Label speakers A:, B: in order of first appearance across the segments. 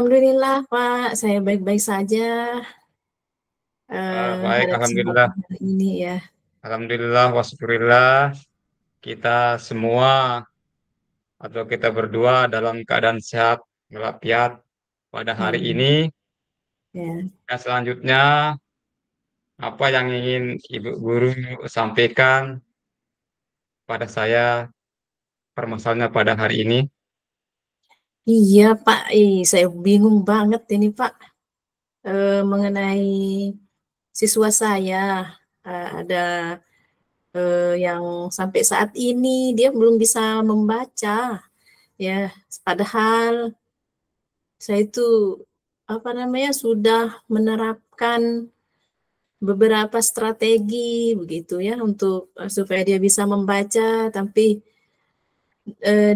A: Alhamdulillah Pak, saya baik-baik saja.
B: Baik,
A: Harap sehat
B: Alhamdulillah.
A: hari ini ya.
B: Alhamdulillah, wasyukurillah. Kita semua atau kita berdua dalam keadaan sehat walafiat pada hari
A: Amin.
B: ini.
A: Ya.
B: Dan selanjutnya, apa yang ingin Ibu Guru sampaikan pada saya permasalahannya pada hari ini?
A: Iya Pak, saya bingung banget ini Pak mengenai siswa saya. Ada yang sampai saat ini dia belum bisa membaca, ya. Padahal saya itu sudah menerapkan beberapa strategi begitu ya untuk supaya dia bisa membaca, tapi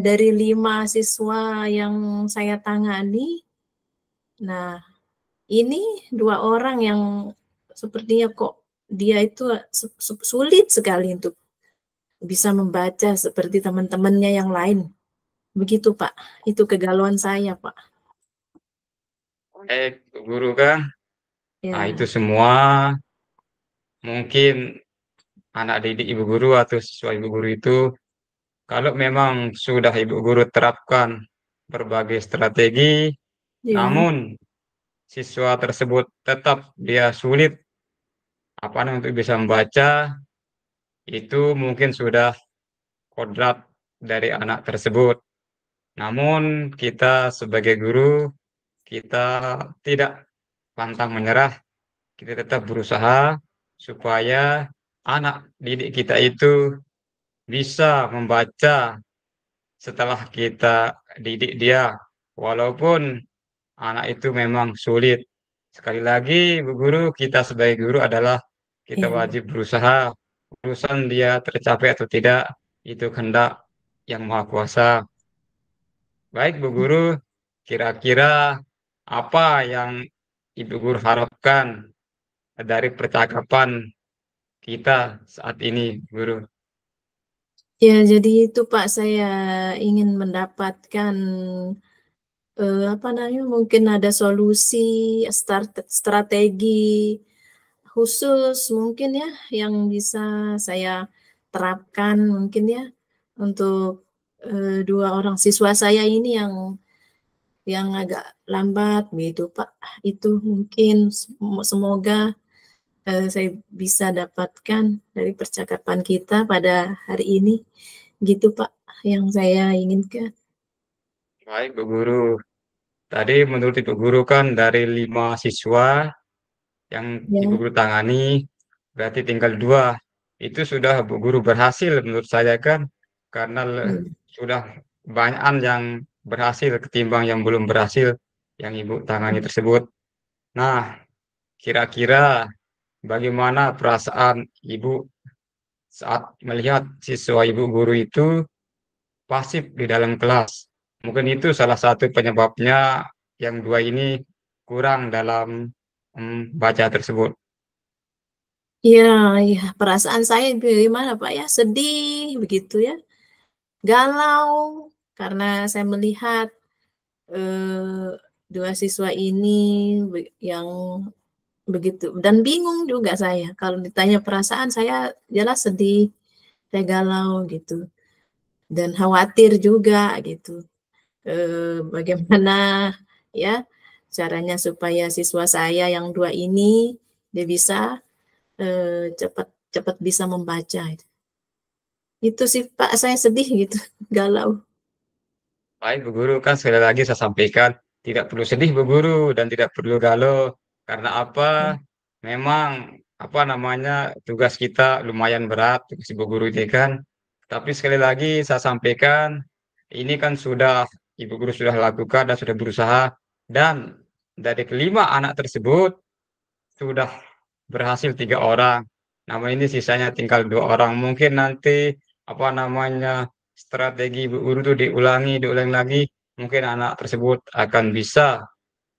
A: dari 5 siswa yang saya tangani, nah ini 2 orang yang sepertinya kok dia itu sulit sekali untuk bisa membaca seperti teman-temannya yang lain. Begitu Pak, itu kegalauan saya Pak.
B: Ibu Guru kan, itu
A: Ya,
B: semua mungkin anak didik Ibu Guru atau siswa Ibu Guru itu kalau memang sudah Ibu Guru terapkan berbagai strategi,
A: ya,
B: namun siswa tersebut tetap dia sulit untuk bisa membaca, itu mungkin sudah kodrat dari anak tersebut. Namun kita sebagai guru, kita tidak pantang menyerah, kita tetap berusaha supaya anak didik kita itu bisa membaca setelah kita didik dia, walaupun anak itu memang sulit. Sekali lagi, Bu Guru, kita sebagai guru adalah kita
A: ya.
B: wajib berusaha. Urusan dia tercapai atau tidak, itu kehendak yang Maha Kuasa. Baik, Bu Guru, kira-kira apa yang Ibu Guru harapkan dari percakapan kita saat ini, Guru?
A: Ya, jadi itu Pak, saya ingin mendapatkan mungkin ada solusi, strategi khusus mungkin ya yang bisa saya terapkan mungkin ya untuk 2 orang siswa saya ini yang agak lambat gitu Pak. Itu mungkin semoga saya bisa dapatkan dari percakapan kita pada hari ini. Gitu Pak yang saya inginkan.
B: Baik, Bu Guru. Tadi menurut Ibu Guru kan dari 5 siswa yang Ibu
A: Ya.
B: Guru tangani, berarti tinggal 2. Itu sudah Bu Guru berhasil menurut saya kan, karena
A: Hmm.
B: sudah banyakan yang berhasil ketimbang yang belum berhasil yang Ibu tangani tersebut. Nah, kira-kira bagaimana perasaan Ibu saat melihat siswa Ibu Guru itu pasif di dalam kelas? Mungkin itu salah satu penyebabnya yang 2 ini kurang dalam baca tersebut.
A: Iya, iya, perasaan saya gimana Pak ya, sedih begitu ya, galau karena saya melihat 2 siswa ini yang begitu dan bingung juga saya kalau ditanya perasaan saya jelas sedih, saya galau gitu dan khawatir juga gitu, bagaimana ya caranya supaya siswa saya yang 2 ini dia bisa cepat cepat bisa membaca. Itu sih Pak, saya sedih gitu, galau.
B: Baik, Bu Guru, kan sekali lagi saya sampaikan, tidak perlu sedih, Bu Guru, dan tidak perlu galau. Karena
A: Ya,
B: apa? Memang, tugas kita lumayan berat, tugas Ibu Guru ini kan. Tapi sekali lagi saya sampaikan, ini kan sudah, Ibu Guru sudah lakukan dan sudah berusaha. Dan dari kelima anak tersebut, sudah berhasil 3 orang. Namun ini sisanya tinggal 2 orang. Mungkin nanti strategi Bu Guru itu diulangi lagi. Mungkin anak tersebut akan bisa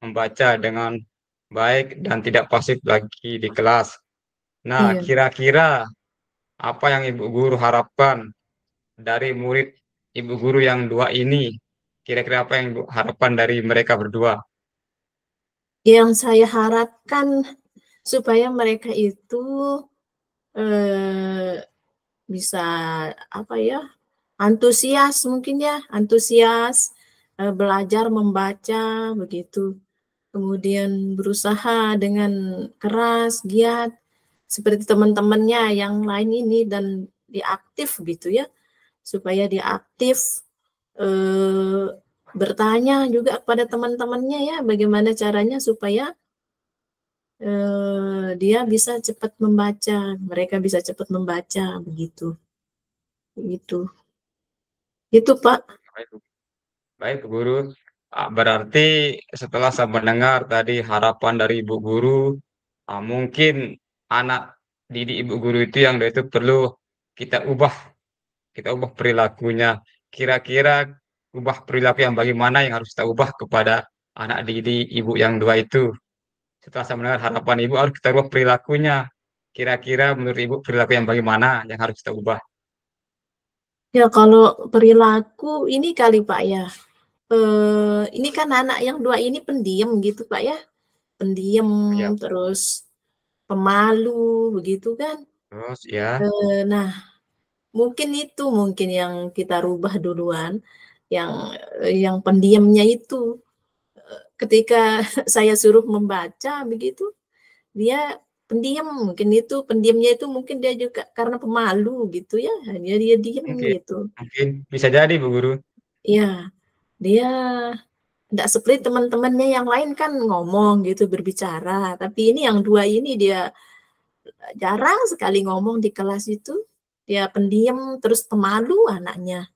B: membaca dengan baik dan tidak pasif lagi di kelas. Nah,
A: iya.
B: kira-kira apa yang Ibu Guru harapkan dari murid Ibu Guru yang 2 ini? Kira-kira apa yang Ibu harapkan dari mereka berdua?
A: Yang saya harapkan supaya mereka itu bisa apa ya, antusias mungkin ya, antusias belajar membaca begitu. Kemudian berusaha dengan keras, giat seperti teman-temannya yang lain ini dan diaktif gitu ya, supaya diaktif bertanya juga kepada teman-temannya ya, bagaimana caranya supaya dia bisa cepat membaca, mereka bisa cepat membaca begitu. Begitu. Itu, Pak.
B: Baik, baik, Bu Guru. Berarti setelah saya mendengar tadi harapan dari Ibu Guru, mungkin anak didik Ibu Guru itu yang itu perlu kita ubah, kita ubah perilakunya. Kira-kira ubah perilaku yang bagaimana yang harus kita ubah kepada anak didik Ibu yang dua itu. Setelah saya mendengar harapan Ibu, harus kita ubah perilakunya. Kira-kira menurut Ibu perilaku yang bagaimana yang harus kita ubah?
A: Ya kalau perilaku ini kali Pak ya, ini kan anak yang dua ini pendiam gitu Pak ya, pendiam
B: Ya,
A: terus pemalu begitu kan.
B: terus ya,
A: Nah mungkin itu mungkin yang kita rubah duluan, yang pendiamnya itu. Ketika saya suruh membaca begitu, dia pendiam, mungkin itu pendiamnya itu mungkin dia juga karena pemalu gitu ya, dia diam
B: mungkin,
A: gitu.
B: mungkin bisa jadi Bu Guru.
A: Iya, dia nggak seperti teman-temannya yang lain kan ngomong gitu, berbicara, tapi ini yang dua ini dia jarang sekali ngomong di kelas itu, dia pendiam terus pemalu anaknya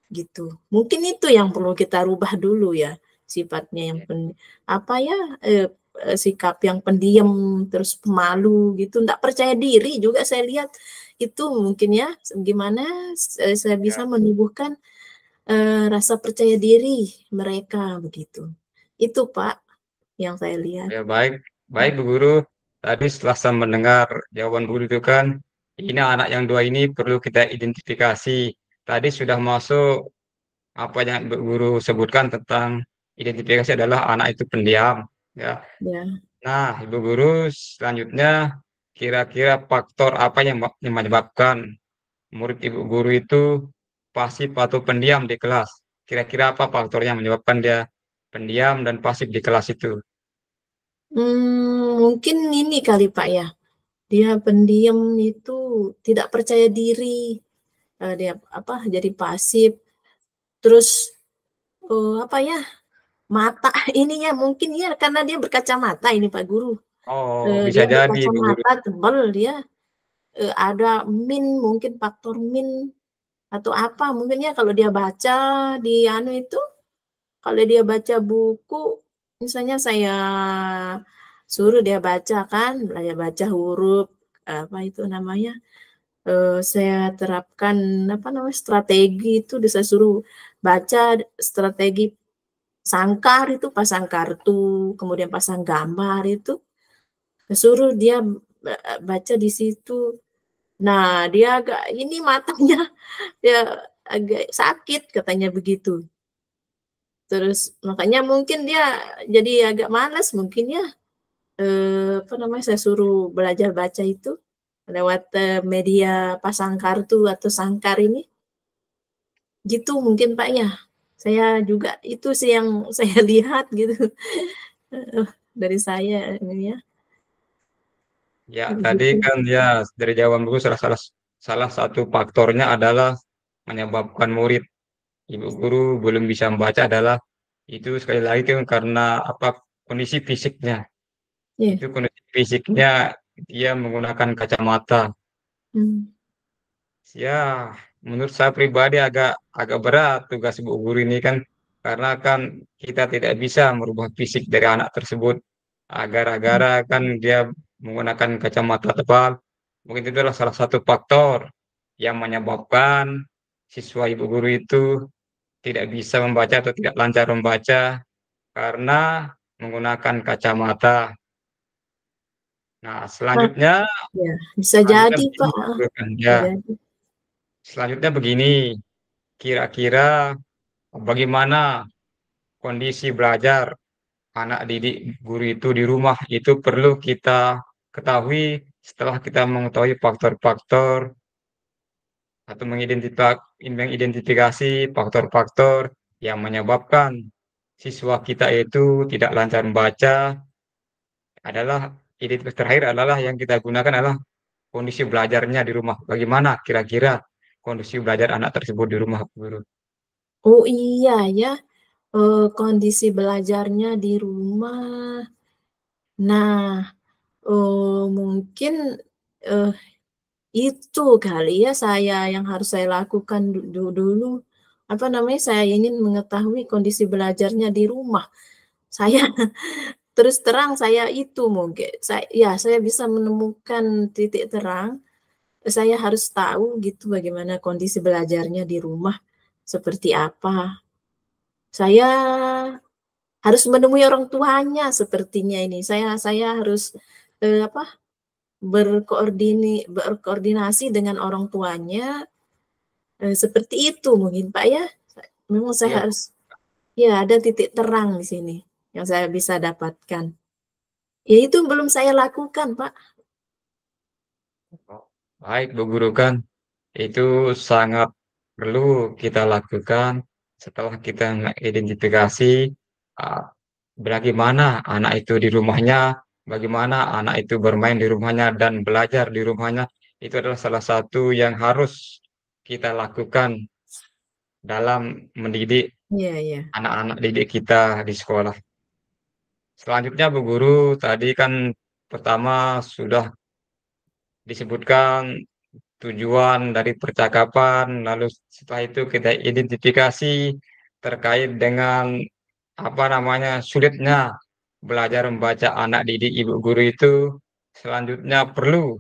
A: gitu. Mungkin itu yang perlu kita rubah dulu ya, sifatnya yang apa ya, sikap yang pendiam terus pemalu gitu, nggak percaya diri juga saya lihat itu mungkin ya, gimana saya bisa
B: Ya,
A: menumbuhkan rasa percaya diri mereka begitu. Itu Pak yang saya lihat.
B: ya baik, baik Bu Guru. Tadi setelah saya mendengar jawaban Bu Guru itu kan, ini anak yang dua ini perlu kita identifikasi. Tadi sudah masuk apa yang Bu Guru sebutkan tentang identifikasi adalah anak itu pendiam. Ya.
A: Ya.
B: Nah, Ibu Guru, selanjutnya kira-kira faktor apa yang menyebabkan murid Ibu Guru itu pasif atau pendiam di kelas? Kira-kira apa faktor yang menyebabkan dia pendiam dan pasif di kelas itu?
A: Mungkin ini kali Pak ya, dia pendiam itu tidak percaya diri, dia apa, jadi pasif, terus, apa ya, mata ininya mungkin ya karena dia berkacamata ini Pak Guru,
B: Oh, bisa
A: dia
B: jadi Ibu Guru.
A: berkacamata tebal dia, ada mungkin faktor atau apa mungkin ya kalau dia baca di anu itu, kalau dia baca buku, misalnya saya suruh dia baca kan, dia baca huruf, apa itu namanya, saya terapkan, apa namanya, strategi itu saya suruh baca strategi sangkar itu, pasang kartu, kemudian pasang gambar itu, saya suruh dia baca di situ. Nah, dia agak ini matanya, dia agak sakit katanya begitu. Terus makanya mungkin dia jadi agak malas mungkin ya, apa namanya, saya suruh belajar baca itu lewat, media pasang kartu atau sangkar ini, gitu mungkin Pak ya. Saya juga itu sih yang saya lihat gitu, dari saya ini ya,
B: Ya, tadi
A: begitu.
B: kan ya dari jawaban Bu Guru salah, salah, salah satu faktornya adalah menyebabkan murid Ibu Guru belum bisa membaca adalah itu sekali lagi kan karena apa kondisi fisiknya.
A: Iya,
B: Itu kondisi fisiknya dia menggunakan kacamata.
A: mmm,
B: Ya, menurut saya pribadi agak agak berat tugas ibu guru ini kan karena kan kita tidak bisa merubah fisik dari anak tersebut. Gara-gara kan dia menggunakan kacamata tebal. Mungkin itu adalah salah satu faktor yang menyebabkan siswa ibu guru itu tidak bisa membaca atau tidak lancar membaca karena menggunakan kacamata. Nah,
A: nah,
B: selanjutnya
A: iya, bisa
B: selanjutnya
A: jadi
B: begini,
A: Pak, heeh, bisa
B: ya,
A: jadi.
B: selanjutnya begini. Kira-kira bagaimana kondisi belajar anak didik guru itu di rumah itu perlu kita ketahui setelah kita mengetahui faktor-faktor atau mengidentifikasi faktor-faktor yang menyebabkan siswa kita itu tidak lancar membaca adalah identitas terakhir adalah yang kita gunakan adalah kondisi belajarnya di rumah. Bagaimana kira-kira kondisi belajar anak tersebut di rumah, Guru?
A: Oh iya ya, kondisi belajarnya di rumah. Nah, mungkin, eee, itu kali ya yang harus saya lakukan dulu, apa namanya, saya ingin mengetahui kondisi belajarnya di rumah. Saya terus terang saya itu mungkin saya bisa menemukan titik terang, saya harus tahu gitu bagaimana kondisi belajarnya di rumah, seperti apa. Saya harus menemui orang tuanya sepertinya ini. Saya harus, apa, berkoordinasi dengan orang tuanya, seperti itu mungkin, Pak, ya. Memang saya
B: Iya.
A: harus ya ada titik terang di sini yang saya bisa dapatkan. Ya itu belum saya lakukan, Pak.
B: Oh, baik, Bu Guru kan. Itu sangat perlu kita lakukan setelah kita mengidentifikasi uh, bagaimana anak itu di rumahnya, bagaimana anak itu bermain di rumahnya dan belajar di rumahnya. Itu adalah salah satu yang harus kita lakukan dalam mendidik
A: Iya iya.
B: anak-anak didik kita di sekolah. Selanjutnya, Bu Guru, tadi kan pertama sudah disebutkan tujuan dari percakapan, lalu setelah itu kita identifikasi terkait dengan apa namanya sulitnya belajar membaca anak didik ibu guru itu. Selanjutnya perlu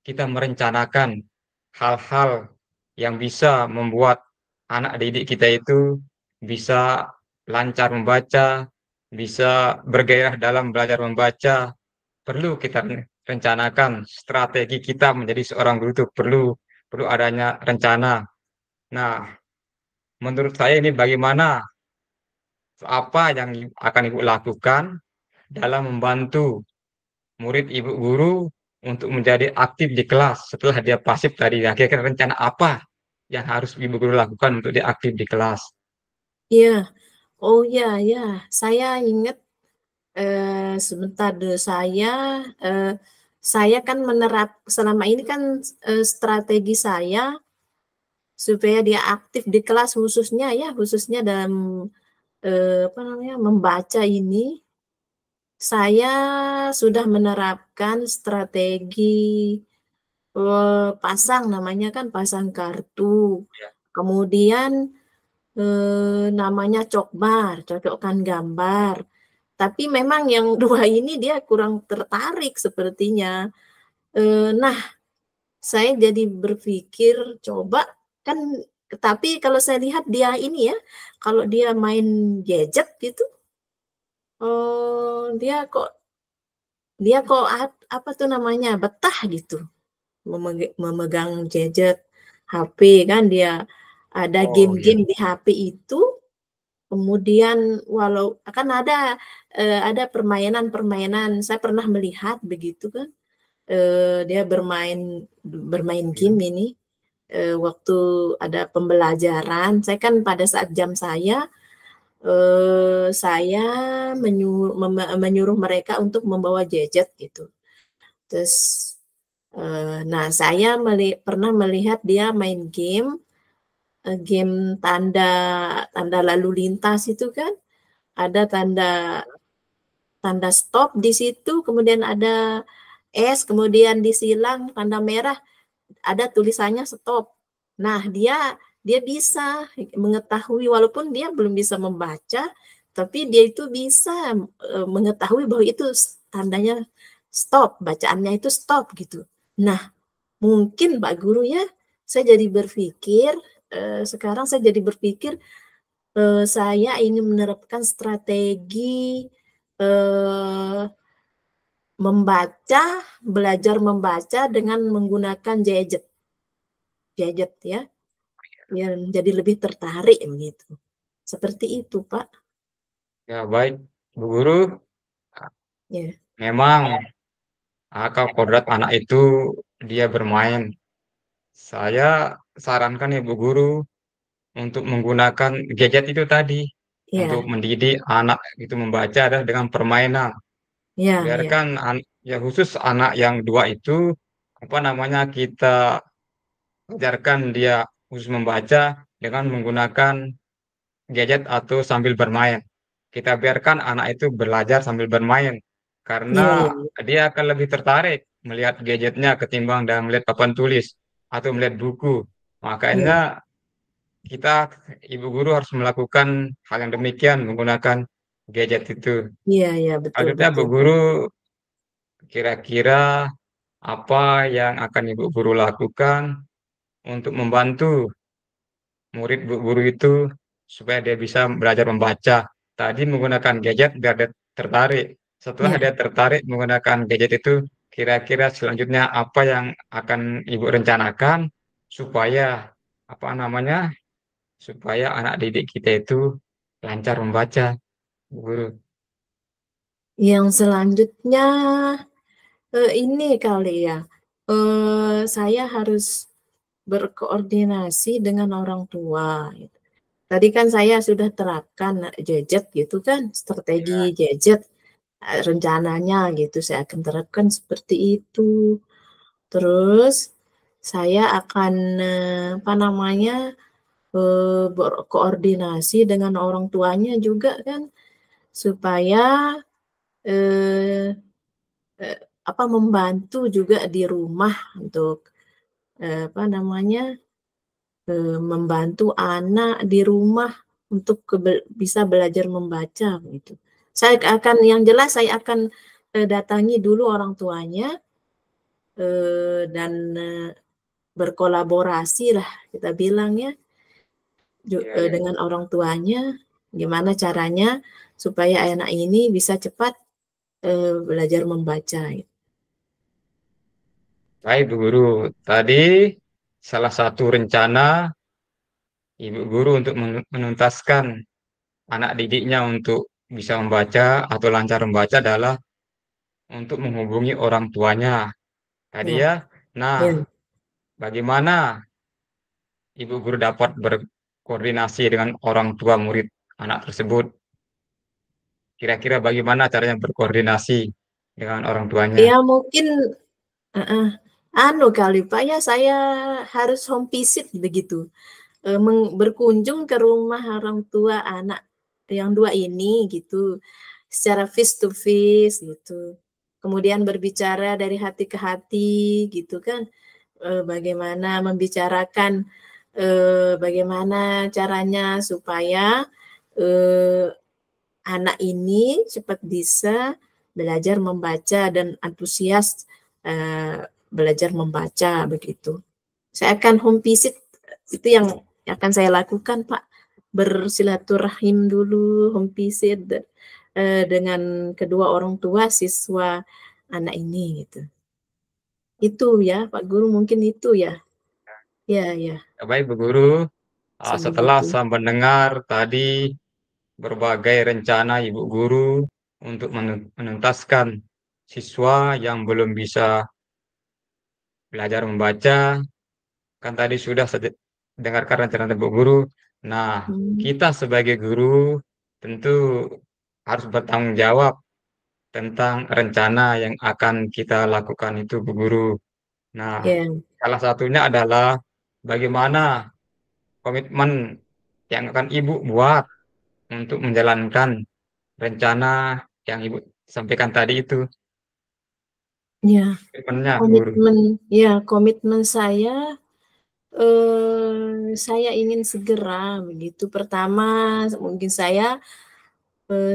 B: kita merencanakan hal-hal yang bisa membuat anak didik kita itu bisa lancar membaca, bisa bergairah dalam belajar membaca. Perlu kita rencanakan strategi kita menjadi seorang guru itu perlu perlu adanya rencana. Nah, menurut saya ini bagaimana apa yang akan Ibu lakukan dalam membantu murid Ibu guru untuk menjadi aktif di kelas setelah dia pasif tadi. Nah, kira-kira rencana apa yang harus Ibu guru lakukan untuk dia aktif di kelas?
A: Iya. Oh, ya ya, saya ingat, sebentar dulu saya kan selama ini kan, strategi saya supaya dia aktif di kelas khususnya dalam, apa namanya, membaca ini, saya sudah menerapkan strategi, pasang kartu,
B: Ya,
A: kemudian, namanya cokbar, cocokkan gambar. Tapi memang yang 2 ini dia kurang tertarik sepertinya. Nah, saya jadi berpikir coba kan tapi kalau saya lihat dia ini ya, kalau dia main gadget gitu, dia kok apa tuh namanya, betah gitu memegang gadget, HP kan dia ada
B: oh ya,
A: game-game di HP itu, kemudian kan ada permainan-permainan, saya pernah melihat begitu kan, dia bermain bermain
B: ya,
A: game ini, waktu ada pembelajaran, saya kan pada saat jam saya menyuruh mereka untuk membawa gadget gitu. Terus, nah saya pernah melihat dia main game, game tanda tanda lalu lintas itu kan, ada tanda tanda stop di situ, kemudian ada S, kemudian disilang tanda merah, ada tulisannya stop. Nah, dia bisa mengetahui walaupun dia belum bisa membaca, tapi dia itu bisa, mengetahui bahwa itu tandanya stop, bacaannya itu stop gitu. Nah, mungkin Pak Guru ya, saya jadi berpikir, sekarang saya jadi berpikir, saya ingin menerapkan strategi, eee, belajar membaca dengan menggunakan gadget ya. Biar jadi lebih tertarik begitu. Seperti itu, Pak.
B: ya baik. Bu Guru,
A: Ya,
B: memang akal kodrat anak itu dia bermain. Saya sarankan Ibu Guru untuk menggunakan gadget itu tadi untuk
A: ya,
B: mendidik anak itu membaca adalah dengan permainan.
A: ya, ya,
B: Biarkan ya khusus anak yang dua itu apa namanya kita ajarkan dia khusus membaca dengan menggunakan gadget atau sambil bermain. Kita biarkan anak itu belajar sambil bermain
A: ya,
B: karena
A: ya,
B: dia akan lebih tertarik melihat gadgetnya ketimbang dan melihat papan tulis atau melihat buku.
A: ya,
B: Makanya kita ibu guru harus melakukan hal yang demikian menggunakan gadget itu.
A: iya, iya, betul,
B: Selanjutnya Bu
A: betul.
B: Guru kira-kira apa yang akan Ibu Guru lakukan untuk membantu murid Bu Guru itu supaya dia bisa belajar membaca. Tadi menggunakan gadget biar dia tertarik. Setelah
A: Ya,
B: dia tertarik menggunakan gadget itu, kira-kira selanjutnya apa yang akan Ibu rencanakan supaya apa namanya? Supaya anak didik kita itu lancar membaca, Bu Guru.
A: yang selanjutnya ini kali ya, saya harus berkoordinasi dengan orang tua. Gitu. Tadi kan saya sudah terapkan gadget gitu kan, strategi
B: Ya,
A: gadget rencananya gitu saya akan terapkan seperti itu. Terus saya akan apa namanya berkoordinasi dengan orang tuanya juga kan supaya eh, apa membantu juga di rumah untuk apa namanya membantu anak di rumah untuk bisa belajar membaca gitu. Saya akan yang jelas saya akan datangi dulu orang tuanya dan berkolaborasi lah kita bilang ya
B: ya, ya.
A: dengan orang tuanya gimana caranya supaya anak ini bisa cepat belajar membaca.
B: Baik, Bu Guru. Tadi salah satu rencana Ibu Guru untuk menuntaskan anak didiknya untuk bisa membaca atau lancar membaca adalah untuk menghubungi orang tuanya. Tadi
A: Ya,
B: ya. Nah,
A: ya.
B: bagaimana Ibu Guru dapat berkoordinasi dengan orang tua murid anak tersebut? Kira-kira bagaimana caranya berkoordinasi dengan orang tuanya?
A: Ya mungkin uh, anu kali Pak ya saya harus home visit begitu. Berkunjung ke rumah orang tua anak yang dua ini gitu secara face to face gitu. Kemudian berbicara dari hati ke hati gitu kan. Bagaimana membicarakan bagaimana caranya supaya eh, anak ini cepat bisa belajar membaca dan antusias belajar membaca begitu. Saya akan home visit itu yang akan saya lakukan Pak. Bersilaturahim dulu, home visit dengan kedua orang tua siswa anak ini gitu. Itu ya Pak Guru mungkin itu ya. Ya, ya,
B: Ya, baik, Bu Guru. Setelah
A: sebegitu.
B: saya mendengar tadi berbagai rencana Ibu Guru untuk menuntaskan siswa yang belum bisa belajar membaca, kan tadi sudah saya dengarkan rencana Ibu Guru. Nah,
A: Hmm,
B: kita sebagai guru tentu harus bertanggung jawab tentang rencana yang akan kita lakukan itu, Bu Guru. Nah,
A: ya,
B: salah satunya adalah bagaimana komitmen yang akan Ibu buat untuk menjalankan rencana yang Ibu sampaikan tadi itu.
A: ya.
B: Komitmennya, Bu Guru.
A: Komitmen, ya, komitmen saya ingin segera begitu. Pertama, mungkin saya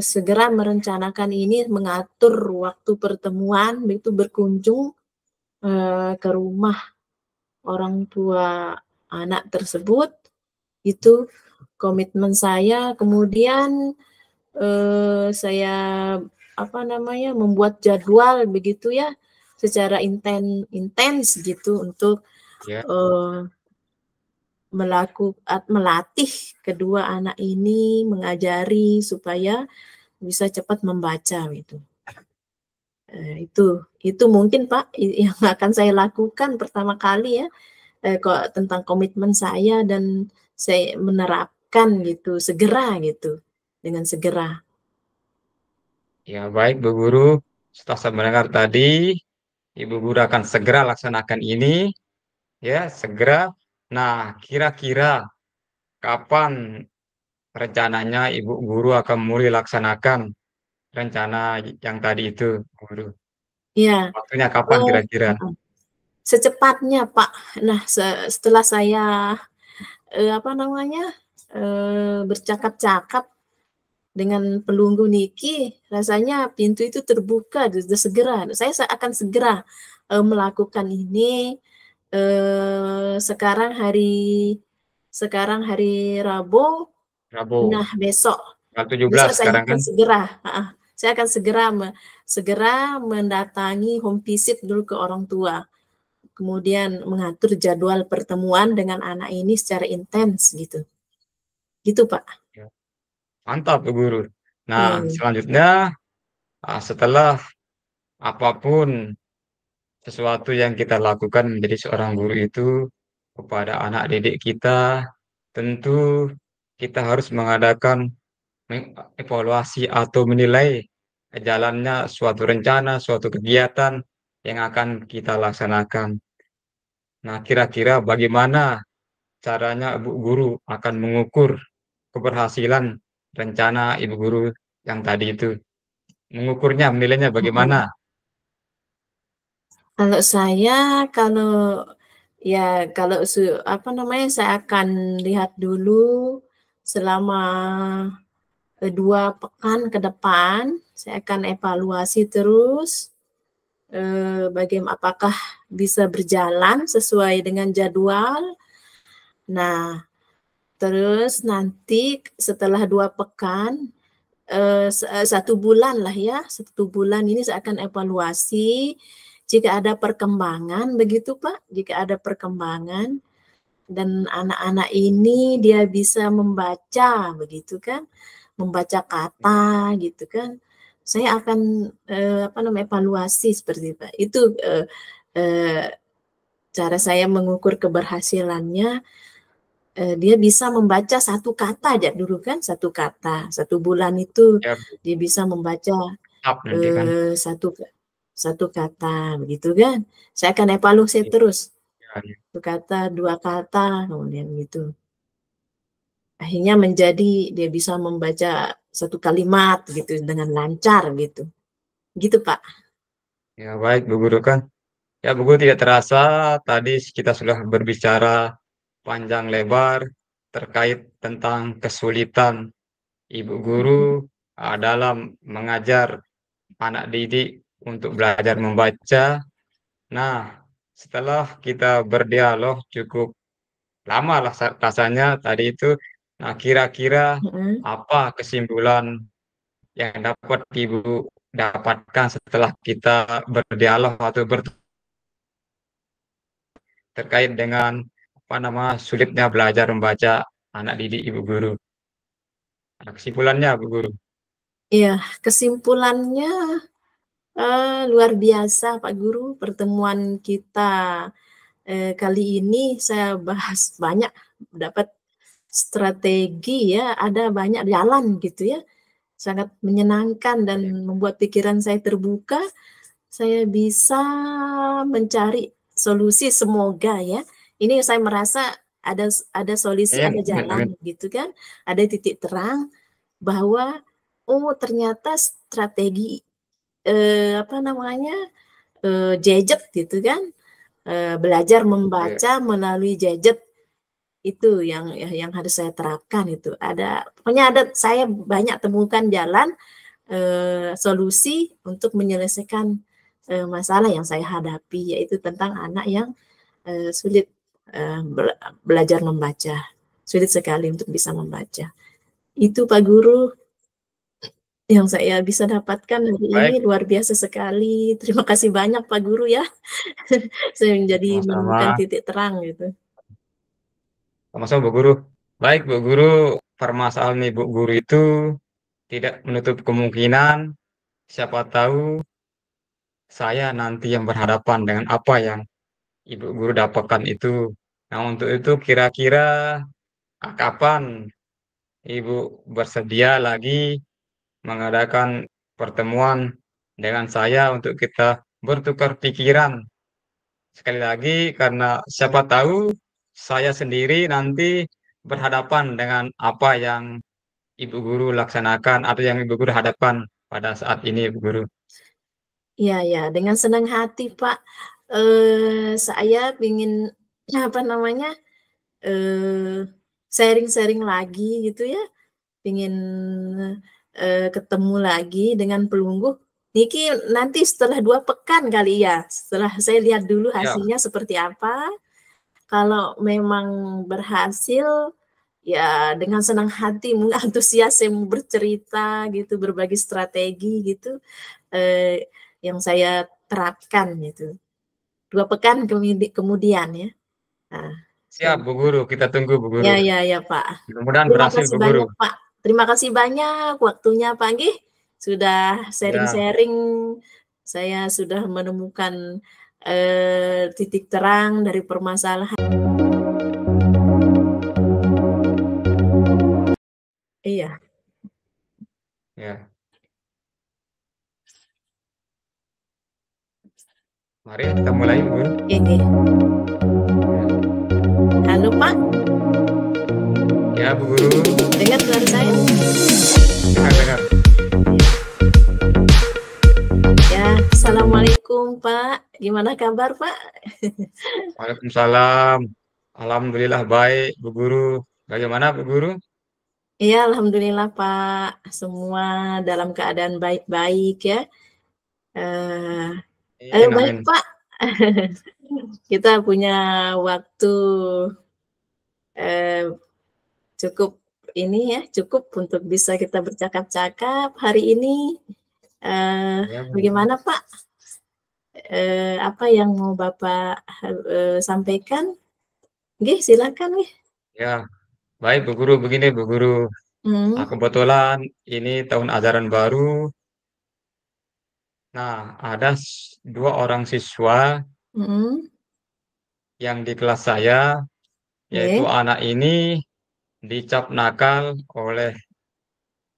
A: segera merencanakan ini, mengatur waktu pertemuan, begitu berkunjung ke rumah orang tua anak tersebut. Itu komitmen saya. Kemudian saya apa namanya membuat jadwal begitu ya, secara intens gitu untuk
B: Ya,
A: eh, melatih kedua anak ini, mengajari supaya bisa cepat membaca gitu. Itu mungkin Pak yang akan saya lakukan pertama kali ya, kok tentang komitmen saya dan saya menerapkan gitu segera gitu, dengan segera.
B: Ya, baik Bu Guru. Setelah saya mendengar tadi, Ibu Guru akan segera laksanakan ini, ya, segera. Nah, kira-kira kapan rencananya Ibu Guru akan mulai laksanakan rencana yang tadi itu, Guru?
A: Iya,
B: Waktunya kapan
A: oh,
B: kira-kira?
A: heeh, secepatnya Pak. Nah setelah saya, apa namanya, bercakap-cakap dengan pelunggu niki, rasanya pintu itu terbuka sudah segera. Saya akan segera, melakukan ini, sekarang hari Rabu,
B: Rabu,
A: nah besok
B: tanggal 17
A: besok saya
B: sekarang
A: akan
B: kan?
A: segera saya akan segera mendatangi home visit dulu ke orang tua, kemudian mengatur jadwal pertemuan dengan anak ini secara intens gitu. Gitu, Pak.
B: Ya, mantap, Bu Guru. Nah,
A: Iya,
B: selanjutnya, setelah apapun sesuatu yang kita lakukan menjadi seorang guru itu kepada anak didik kita, tentu kita harus mengadakan evaluasi atau menilai jalannya suatu rencana, suatu kegiatan yang akan kita laksanakan. Nah, kira-kira bagaimana caranya Ibu Guru akan mengukur keberhasilan rencana Ibu Guru yang tadi itu? Mengukurnya, menilainya bagaimana?
A: mhm. Kalau saya, kalau apa namanya, saya akan lihat dulu selama 2 pekan ke depan, saya akan evaluasi terus, apakah bisa berjalan sesuai dengan jadwal. Nah, terus nanti setelah 2 pekan, 1 bulan lah ya, 1 bulan ini saya akan evaluasi, jika ada perkembangan begitu Pak, jika ada perkembangan dan anak-anak ini dia bisa membaca begitu kan, membaca kata gitu kan, saya akan, apa namanya, evaluasi seperti itu, Pak. Itu, eee, cara saya mengukur keberhasilannya, dia bisa membaca satu kata aja dulu kan, satu kata, 1 bulan itu
B: Ya,
A: dia bisa membaca,
B: tahap nanti kan.
A: eee, satu satu kata begitu kan. Saya akan evaluasi
B: Ya,
A: terus,
B: ya.
A: 1 kata, 2 kata, kemudian gitu. Akhirnya menjadi dia bisa membaca satu kalimat gitu dengan lancar gitu. Gitu, Pak.
B: Ya, baik Bu Guru kan. Ya, Bu Guru tidak terasa tadi kita sudah berbicara panjang lebar terkait tentang kesulitan Ibu Guru
A: Mhm,
B: dalam mengajar anak didik untuk belajar membaca. Nah, setelah kita berdialog cukup lama lah rasanya tadi itu. Nah, kira-kira
A: mhm.
B: apa kesimpulan yang dapat Ibu dapatkan setelah kita berdialog atau terkait dengan apa nama sulitnya belajar membaca anak didik Ibu Guru. Nah, kesimpulannya Bu Guru.
A: Iya, kesimpulannya, luar biasa Pak Guru, pertemuan kita, kali ini saya bahas banyak, dapat strategi ya, ada banyak jalan gitu ya, sangat menyenangkan dan
B: Ya,
A: membuat pikiran saya terbuka. Saya bisa mencari solusi semoga ya. Ini saya merasa ada solusi,
B: amin,
A: ada
B: amin, amin.
A: jalan gitu kan, ada titik terang bahwa, oh ternyata strategi, apa namanya, gadget gitu kan, belajar
B: Ya,
A: membaca melalui gadget itu yang harus saya terapkan itu. Pokoknya saya banyak temukan jalan, solusi untuk menyelesaikan, masalah yang saya hadapi, yaitu tentang anak yang, sulit, belajar membaca, sulit sekali untuk bisa membaca. Itu Pak Guru yang saya bisa dapatkan hari ini
B: baik,
A: luar biasa sekali. Terima kasih banyak Pak Guru ya, saya menjadi menemukan
B: sama-sama,
A: titik terang gitu.
B: sama-sama Bu Guru. Baik Bu Guru, permasalahan Ibu Guru itu tidak menutup kemungkinan siapa tahu saya nanti yang berhadapan dengan apa yang Ibu Guru dapatkan itu. Nah, untuk itu kira-kira kapan Ibu bersedia lagi mengadakan pertemuan dengan saya untuk kita bertukar pikiran. Sekali lagi, karena siapa tahu saya sendiri nanti berhadapan dengan apa yang Ibu Guru laksanakan atau yang Ibu Guru hadapkan pada saat ini, Ibu Guru.
A: Iya, ya, dengan senang hati, Pak. Saya ingin apa namanya sharing-sharing lagi gitu ya, ingin ketemu lagi dengan pelungguh. Niki nanti setelah 2 pekan kali ya, setelah saya lihat dulu
B: Ya,
A: hasilnya seperti apa. Kalau memang berhasil, ya dengan senang hati, antusias saya mau bercerita gitu, berbagi strategi gitu, yang saya terapkan gitu. 2 pekan kemudian ya. Nah,
B: siap, Bu Guru. Kita tunggu, Bu Guru.
A: ya, ya, ya, Pak.
B: Mudah-mudahan
A: Terima
B: berhasil,
A: kasih
B: Bu Guru.
A: banyak, Pak. Terima kasih banyak waktunya, Pak nggih. Sudah
B: Ya,
A: sharing-sharing, saya sudah menemukan titik terang dari permasalahan. Iya,
B: ya. Mari kita mulai, Bu Guru.
A: ini.
B: Ya,
A: Halo, Pak.
B: ya, Bu Guru.
A: Dengar suara saya?
B: Dengar-dengar.
A: Ya, Assalamualaikum, Pak. Gimana kabar, Pak?
B: Waalaikumsalam. Alhamdulillah baik, Bu Guru. Bagaimana, Bu Guru?
A: Iya, alhamdulillah, Pak. Semua dalam keadaan baik-baik ya. Eh,
B: Amin,
A: baik,
B: amin.
A: Pak. Kita punya waktu eh, cukup ini ya, cukup untuk bisa kita bercakap-cakap hari ini.
B: Ya, Bu Guru.
A: Bagaimana, Pak? Apa yang mau Bapak sampaikan? Nggih, silakan nih.
B: Ya, baik, Bu Guru. Begini, Bu Guru. Nah,
A: Hmm,
B: kebetulan ini tahun ajaran baru. Nah, ada dua orang siswa
A: hmm,
B: yang di kelas saya, yaitu
A: nggih,
B: anak ini dicap nakal oleh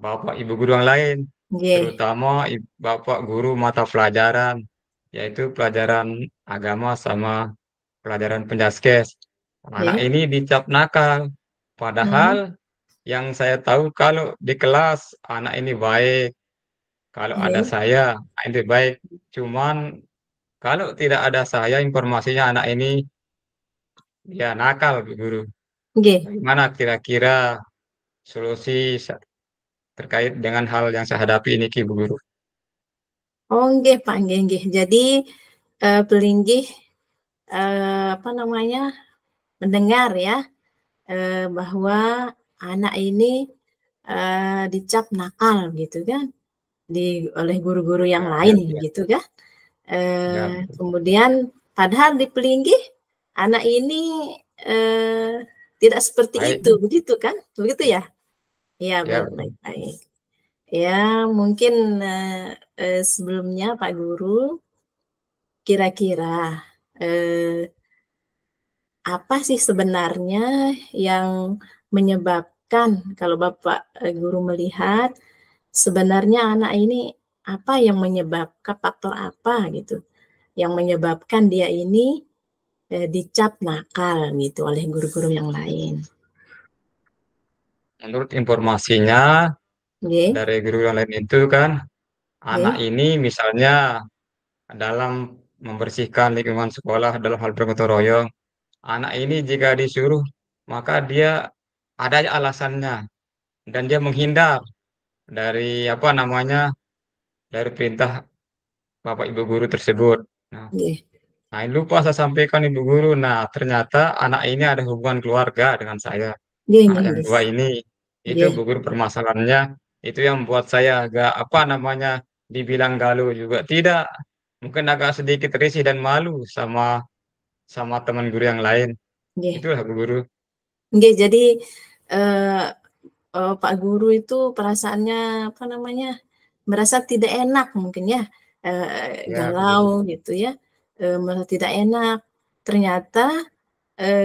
B: Bapak Ibu guru yang lain,
A: nggih,
B: terutama Bapak guru mata pelajaran, yaitu pelajaran agama sama pelajaran penjaskes. Anak
A: nggih,
B: ini dicap nakal, padahal
A: hmm,
B: yang saya tahu kalau di kelas anak ini baik, kalau ada
A: nggih,
B: saya anak ini baik. Cuman kalau tidak ada saya informasinya anak ini ya nakal, Bu Guru.
A: nggih.
B: Bagaimana kira-kira solusi terkait dengan hal yang saya hadapi ini, Ki, Bu Guru?
A: Oh, nggih, Pak, nggih, nggih. Jadi, pelinggih, apa namanya, mendengar ya, bahwa anak ini, dicap nakal gitu kan, oleh guru-guru yang
B: Ya,
A: lain
B: ya, ya,
A: gitu kan.
B: ya, betul.
A: Kemudian padahal di pelinggih anak ini, tidak seperti
B: Baik,
A: itu, begitu kan? Begitu ya? Iya,
B: ya,
A: baik,
B: betul.
A: baik. Ya, mungkin, sebelumnya Pak Guru, kira-kira, eee, apa sih sebenarnya yang menyebabkan kalau Bapak, Guru melihat, sebenarnya anak ini apa yang menyebabkan faktor apa gitu, yang menyebabkan dia ini, dicap nakal gitu oleh guru-guru yang lain?
B: Menurut informasinya
A: Nggih,
B: dari guru yang lain itu kan, anak
A: nggih,
B: ini misalnya dalam membersihkan lingkungan sekolah dalam hal bergotong royong, anak ini jika disuruh maka dia ada alasannya dan dia menghindar dari apa namanya dari perintah Bapak Ibu guru tersebut. Nah,
A: nggih,
B: nah, ini lupa saya sampaikan Ibu guru. Nah, ternyata anak ini ada hubungan keluarga dengan saya.
A: nggih,
B: Nah,
A: nggih,
B: yang
A: nggih,
B: dua ini, itu
A: nggih,
B: Bu Guru permasalahannya, itu yang membuat saya agak, apa namanya, dibilang galau juga tidak. Mungkin agak sedikit risih dan malu sama sama teman guru yang lain.
A: nggih.
B: Itulah Bu Guru.
A: Nggih, jadi, eee Pak Guru itu perasaannya apa namanya, merasa tidak enak mungkin ya,
B: Ya, Bu Guru.
A: galau gitu ya, merasa tidak enak. Ternyata,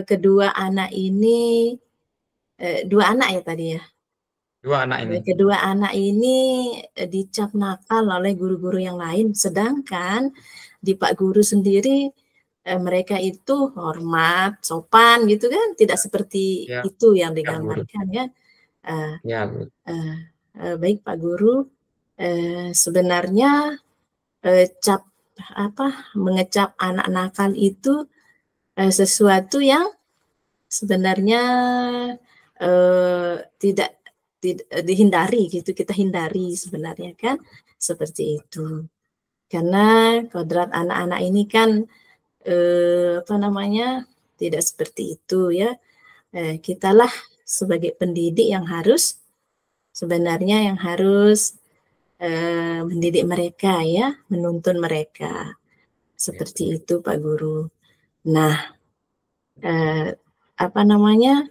A: kedua anak ini, 2 anak ya tadi ya?
B: Dua anak ini.
A: Kedua anak ini, dicap nakal oleh guru-guru yang lain, sedangkan di Pak Guru sendiri, mereka itu hormat, sopan gitu kan, tidak seperti
B: Ya,
A: itu yang
B: ya Bu Guru.
A: digambarkan ya. Eee
B: Ya, Bu.
A: eee Baik Pak Guru, sebenarnya, cap apa, mengecap anak nakal itu, sesuatu yang sebenarnya, tidak dihindari gitu, kita hindari sebenarnya kan, seperti itu. Karena kodrat anak-anak ini kan, apa namanya, tidak seperti itu ya, kitalah sebagai pendidik yang harus sebenarnya yang harus, mendidik mereka ya, menuntun mereka,
B: Ya.
A: seperti itu Pak Guru. Nah, eee, apa namanya,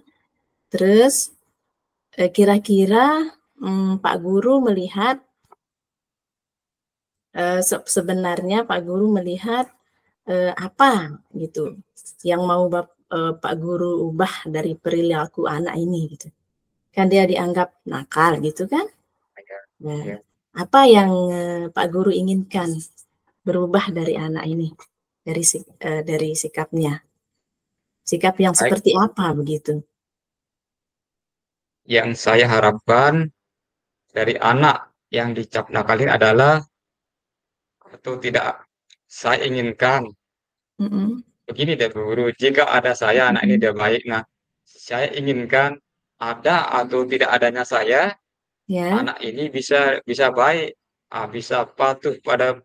A: terus, kira-kira, Pak Guru melihat, sebenarnya Pak Guru melihat, apa gitu yang mau Pak Guru ubah dari perilaku anak ini gitu? Kan dia dianggap nakal gitu kan.
B: Ya.
A: Nah,
B: Ya.
A: apa yang, Pak Guru inginkan berubah dari anak ini? Dari sikapnya? Sikap yang
B: Baik,
A: seperti apa begitu?
B: yang saya harapkan dari anak yang dicap nakal ini adalah atau tidak saya inginkan
A: Mhm,
B: begini deh Bu Guru, jika ada saya anak ini
A: mhm,
B: dia baik, nah saya inginkan ada atau tidak adanya saya,
A: ya,
B: anak ini bisa bisa baik, bisa patuh pada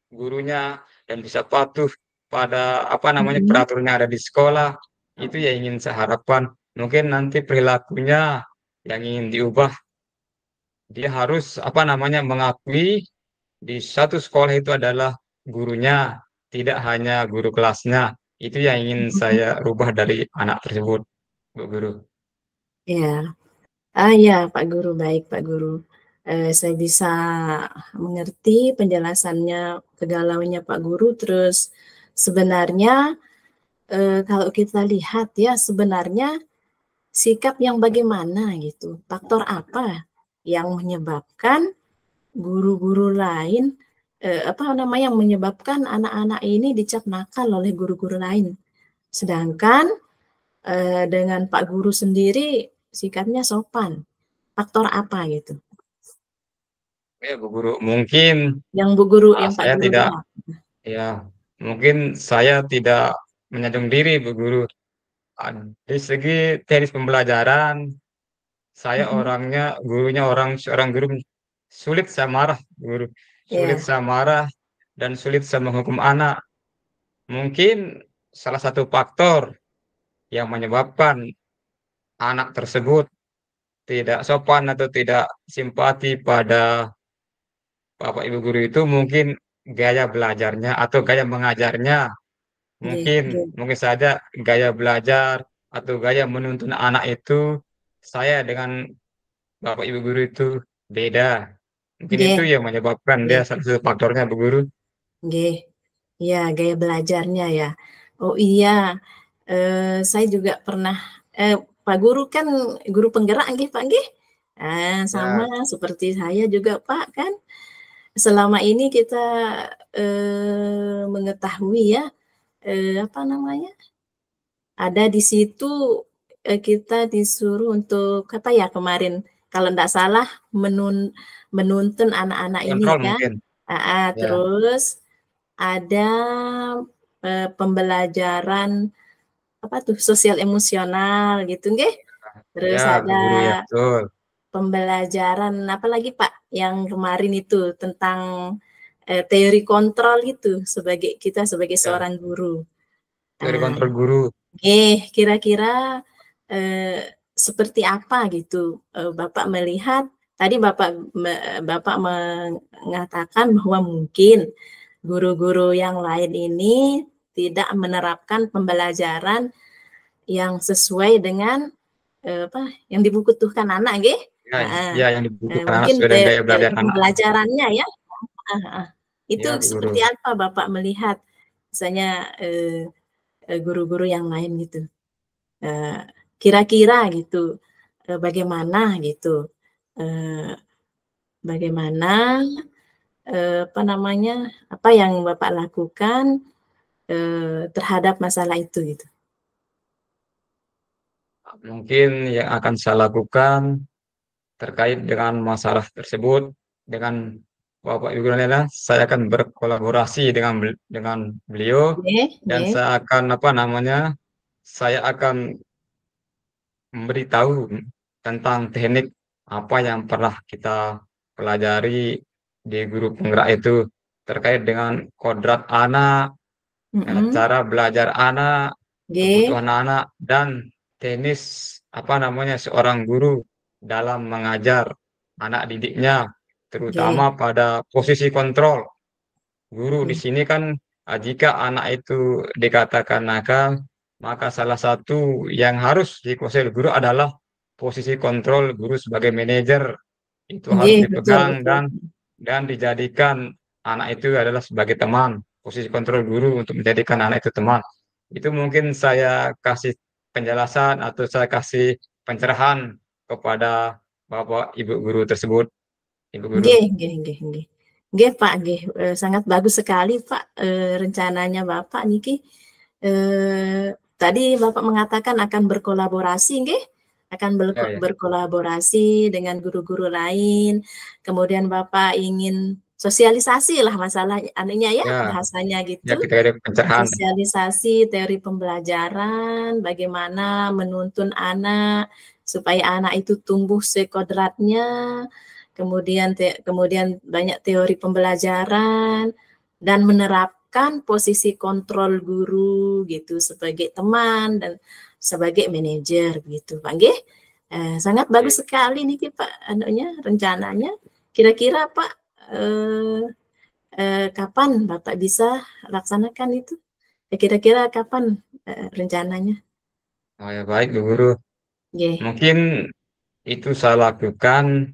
B: gurunya dan bisa patuh pada apa namanya
A: mhm,
B: peraturan yang ada di sekolah. Itu yang ingin saya harapkan. Mungkin nanti perilakunya yang ingin diubah, dia harus apa namanya mengakui di satu sekolah itu adalah gurunya, tidak hanya guru kelasnya. Itu yang ingin
A: mhm,
B: saya rubah dari anak tersebut, Bu Guru.
A: iya. Ya Pak Guru, baik Pak Guru. Saya bisa mengerti penjelasannya, kegalauannya Pak Guru, terus sebenarnya, kalau kita lihat ya, sebenarnya sikap yang bagaimana gitu, faktor apa yang menyebabkan guru-guru lain, apa namanya, menyebabkan anak-anak ini dicap nakal oleh guru-guru lain. Sedangkan, dengan Pak Guru sendiri sikapnya sopan. Faktor apa gitu?
B: Ya, Bu Guru, mungkin
A: Yang Pak
B: saya
A: Guru
B: tidak
A: lihat?
B: ya mungkin saya tidak menyanjung diri, Bu Guru. Di segi teknis pembelajaran, saya
A: Mhm,
B: orangnya, gurunya seorang guru sulit saya marah, guru. Sulit
A: iya,
B: saya marah dan sulit saya menghukum anak. Mungkin salah satu faktor yang menyebabkan anak tersebut tidak sopan atau tidak simpati pada Bapak Ibu guru itu mungkin gaya belajarnya atau gaya mengajarnya.
A: nggih
B: Mungkin
A: nggih
B: mungkin saja gaya belajar atau gaya menuntun anak itu saya dengan Bapak Ibu guru itu beda. Mungkin itu
A: nggih
B: yang menyebabkan dia
A: nggih
B: salah satu faktornya Bu Guru.
A: nggih. Iya, gaya belajarnya ya. Oh iya, saya juga pernah Pak Guru kan guru penggerak nggih, Pak, nggih? Sama
B: Ya,
A: seperti saya juga, Pak, kan. Selama ini kita, mengetahui ya, apa namanya, ada di situ, kita disuruh untuk apa ya kemarin, kalau ndak salah menuntun anak-anak ini
B: kontrol
A: kan,
B: mungkin.
A: heeh,
B: Ya,
A: terus ada, pembelajaran apa tuh, sosial emosional gitu nggih, terus
B: ya Bu
A: ada
B: Guru ya betul.
A: pembelajaran apa lagi Pak, yang kemarin itu tentang, teori kontrol itu sebagai kita sebagai
B: Ya,
A: seorang guru.
B: dari
A: Nah,
B: kontrol guru.
A: kira-kira, seperti apa gitu, Bapak melihat tadi Bapak mengatakan bahwa mungkin guru-guru yang lain ini tidak menerapkan pembelajaran yang sesuai dengan, apa yang dibutuhkan anak nggih.
B: Ya,
A: Heeh.
B: ya yang dibutuhkan anak
A: Mungkin
B: sesuai dengan gaya
A: teori
B: belajar anak.
A: pembelajarannya ya. Heeh, heeh. Itu
B: Ya, Bu
A: seperti
B: Guru.
A: apa Bapak melihat misalnya guru-guru yang lain gitu? Kira-kira gitu, bagaimana gitu, bagaimana apa namanya, apa yang Bapak lakukan terhadap masalah itu gitu?
B: Mungkin yang akan saya lakukan terkait dengan masalah tersebut dengan Bapak Ibu guru adalah saya akan berkolaborasi dengan beliau
A: Nggih,
B: dan
A: nggih,
B: saya akan apa namanya saya akan memberitahu tentang teknik apa yang pernah kita pelajari di guru penggerak itu terkait dengan kodrat anak,
A: mhm,
B: cara belajar anak,
A: nggih,
B: kebutuhan anak, dan teknis apa namanya seorang guru dalam mengajar anak didiknya,
A: nggih,
B: terutama pada posisi kontrol. Guru di
A: nggih,
B: sini kan jika anak itu dikatakan nakal, maka salah satu yang harus dikuasai oleh guru adalah posisi kontrol guru sebagai manajer. Itu harus
A: nggih, betul
B: dipegang
A: betul.
B: dan dijadikan anak itu adalah sebagai teman. Posisi kontrol guru untuk menjadikan anak itu teman. Itu mungkin saya kasih penjelasan atau saya kasih pencerahan kepada Bapak Ibu guru tersebut, Ibu guru.
A: Nggih nggih nggih nggih. Nggih, Pak, nggih, sangat bagus sekali, Pak, rencananya Bapak niki. Tadi Bapak mengatakan akan berkolaborasi nggih? Akan
B: Ya, ya.
A: berkolaborasi dengan guru-guru lain, kemudian Bapak ingin sosialisasi lah masalah anunya ya,
B: Ya,
A: bahasanya
B: ya
A: gitu.
B: kita ada pencerahan.
A: Sosialisasi teori pembelajaran, bagaimana menuntun anak supaya anak itu tumbuh sekodratnya, kemudian banyak teori pembelajaran dan menerapkan posisi kontrol guru gitu sebagai teman dan sebagai manajer gitu Pak nggih. Sangat bagus sekali nih Pak anunya rencananya. Kira-kira Pak eh, kapan Bapak bisa laksanakan itu? Kira-kira kapan rencananya?
B: Oh ya baik, Bu Guru.
A: Nggih,
B: Mungkin itu saya lakukan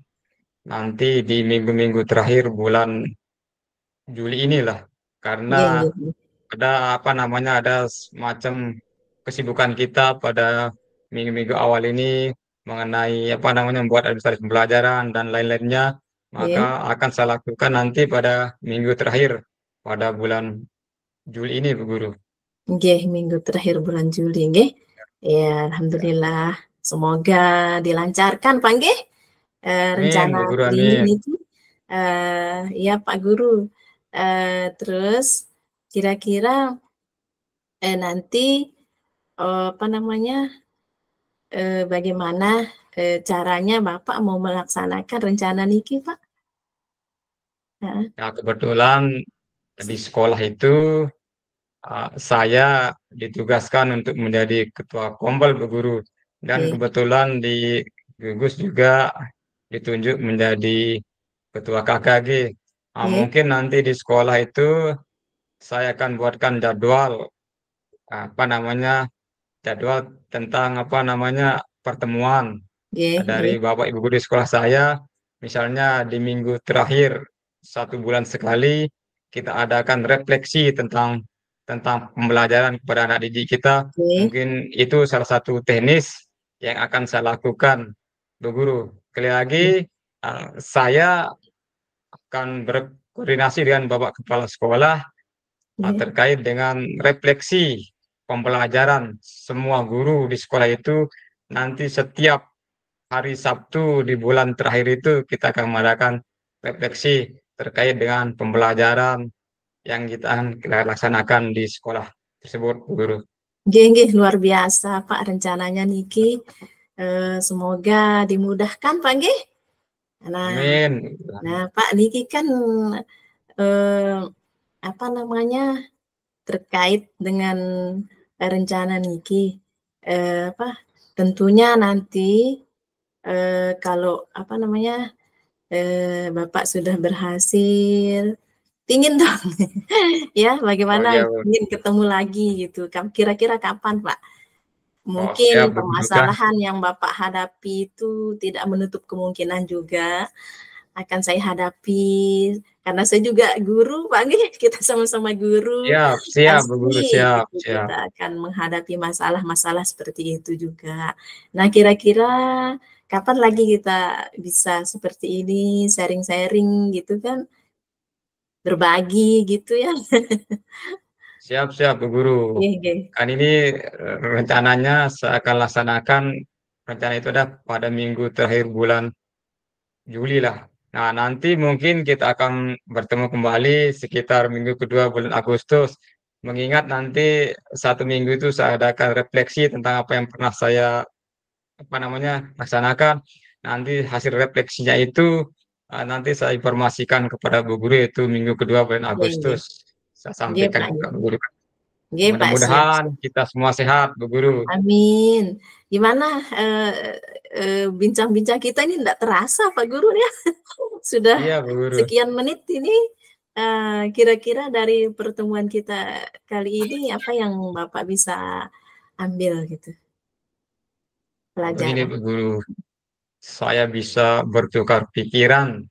B: nanti di minggu-minggu terakhir bulan Juli inilah. Karena
A: nggih, nggih, nggih.
B: ada apa namanya ada semacam kesibukan kita pada minggu-minggu awal ini mengenai apa namanya membuat administrasi pembelajaran dan lain-lainnya. Maka
A: Nggih,
B: akan saya lakukan nanti pada minggu terakhir pada bulan Juli ini, Bu Guru.
A: nggih, minggu terakhir bulan Juli nggih. Ya, alhamdulillah. Semoga dilancarkan Pak nggih.
B: Amin,
A: Rencana
B: Bu Guru,
A: ini
B: amin.
A: niki. Ya Pak Guru. Terus kira-kira nanti apa namanya bagaimana caranya Bapak mau melaksanakan rencana niki Pak? Heeh,
B: Ya, kebetulan di sekolah itu saya ditugaskan untuk menjadi ketua Kombel, Bu Guru. Dan
A: nggih,
B: kebetulan di gugus juga ditunjuk menjadi ketua KKG.
A: nggih,
B: Mungkin nanti di sekolah itu saya akan buatkan jadwal apa namanya jadwal tentang apa namanya pertemuan
A: nggih,
B: dari
A: nggih,
B: Bapak Ibu guru di sekolah saya, misalnya di minggu terakhir 1 bulan sekali kita adakan refleksi tentang pembelajaran kepada anak didik kita.
A: nggih,
B: Mungkin itu salah satu teknis yang akan saya lakukan, Bu Guru. Sekali lagi,
A: nggih,
B: saya akan berkoordinasi dengan Bapak Kepala Sekolah
A: nggih.
B: terkait dengan refleksi pembelajaran semua guru di sekolah itu nanti setiap hari Sabtu di bulan terakhir itu kita akan mengadakan refleksi terkait dengan pembelajaran yang kita laksanakan di sekolah tersebut, Bu Guru.
A: Nggih, nggih, luar biasa Pak rencananya niki. Semoga dimudahkan Pak nggih. Nah,
B: Amin.
A: Pak niki kan eh, apa namanya terkait dengan rencana niki apa tentunya nanti kalau apa namanya Bapak sudah berhasil pingin dong ya
B: Oh
A: bagaimana
B: iya, Bu.
A: ingin ketemu lagi gitu. Kira-kira kapan Pak
B: Oh, siap
A: Mungkin
B: Bu Guru kan.
A: permasalahan yang Bapak hadapi itu tidak menutup kemungkinan juga akan saya hadapi, karena saya juga guru, Pak, nggih, kita sama-sama guru,
B: Siap, siap Bu Guru,
A: pasti
B: siap,
A: gitu
B: siap.
A: kita akan menghadapi masalah-masalah seperti itu juga. Nah, kira-kira kapan lagi kita bisa seperti ini, sharing-sharing gitu kan, berbagi gitu ya.
B: Siap, siap Bu Guru.
A: Nggih nggih.
B: Kan ini rencananya saya akan laksanakan rencana itu ada pada minggu terakhir bulan Juli lah. Nah, nanti mungkin kita akan bertemu kembali sekitar minggu kedua bulan Agustus. Mengingat nanti 1 minggu itu saya adakan refleksi tentang apa yang pernah saya laksanakan. Nanti hasil refleksinya itu nanti saya informasikan kepada Bu Guru itu minggu kedua bulan
A: Nggih nggih.
B: Agustus. Saya
A: Nggih,
B: sampaikan
A: Pak,
B: ke
A: nggih.
B: Bu Guru.
A: Nggih, Pak, siap
B: Mudah-mudahan
A: siap.
B: kita semua sehat, Bu Guru.
A: Amin. Gimana, bincang-bincang kita ini enggak terasa, Pak Guru ya. Sudah
B: Iya, Bu Guru.
A: sekian menit ini, kira-kira dari pertemuan kita kali ini apa yang Bapak bisa ambil gitu,
B: Begini,
A: pelajaran?
B: Bu Guru. Saya bisa bertukar pikiran.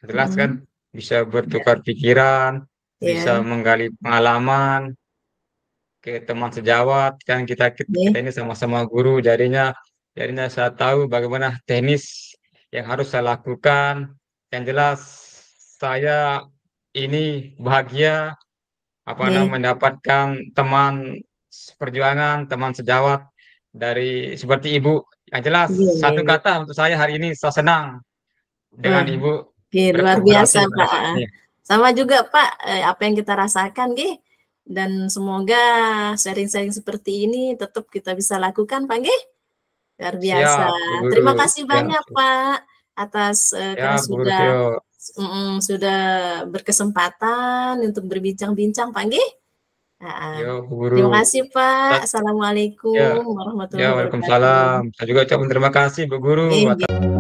B: Jelas kan?
A: Mhm,
B: Bisa
A: iya,
B: bertukar pikiran, bisa
A: iya,
B: menggali pengalaman ke teman sejawat. Kan kita
A: nggih,
B: ini sama-sama guru, jadinya saya tahu bagaimana teknis yang harus saya lakukan. Yang jelas saya ini bahagia
A: nggih,
B: mendapatkan teman seperjuangan, teman sejawat dari seperti Ibu. Yang jelas
A: nggih nggih
B: satu
A: nggih.
B: kata untuk saya hari ini saya senang dengan
A: Wah,
B: Ibu
A: nggih, luar biasa,
B: berkolaborasi pada
A: Pak,
B: saat
A: heeh.
B: ini.
A: Sama juga, Pak, apa yang kita rasakan nggih, dan semoga sharing-sharing seperti ini tetap kita bisa lakukan, Pak, nggih? Luar biasa.
B: Siap, Bu Guru.
A: Terima kasih
B: Siap,
A: banyak, Pak, atas, karena
B: siap, Bu Guru Tio.
A: sudah berkesempatan untuk berbincang-bincang, Pak, nggih? Heeh.
B: Yo, Bu Guru.
A: Terima kasih, Pak.
B: Ya,
A: Assalamualaikum
B: ya,
A: warahmatullahi wabarakatuh.
B: Waalaikumsalam. Saya juga ucapkan terima kasih, Bu Guru,
A: Nggih
B: atas
A: nggih.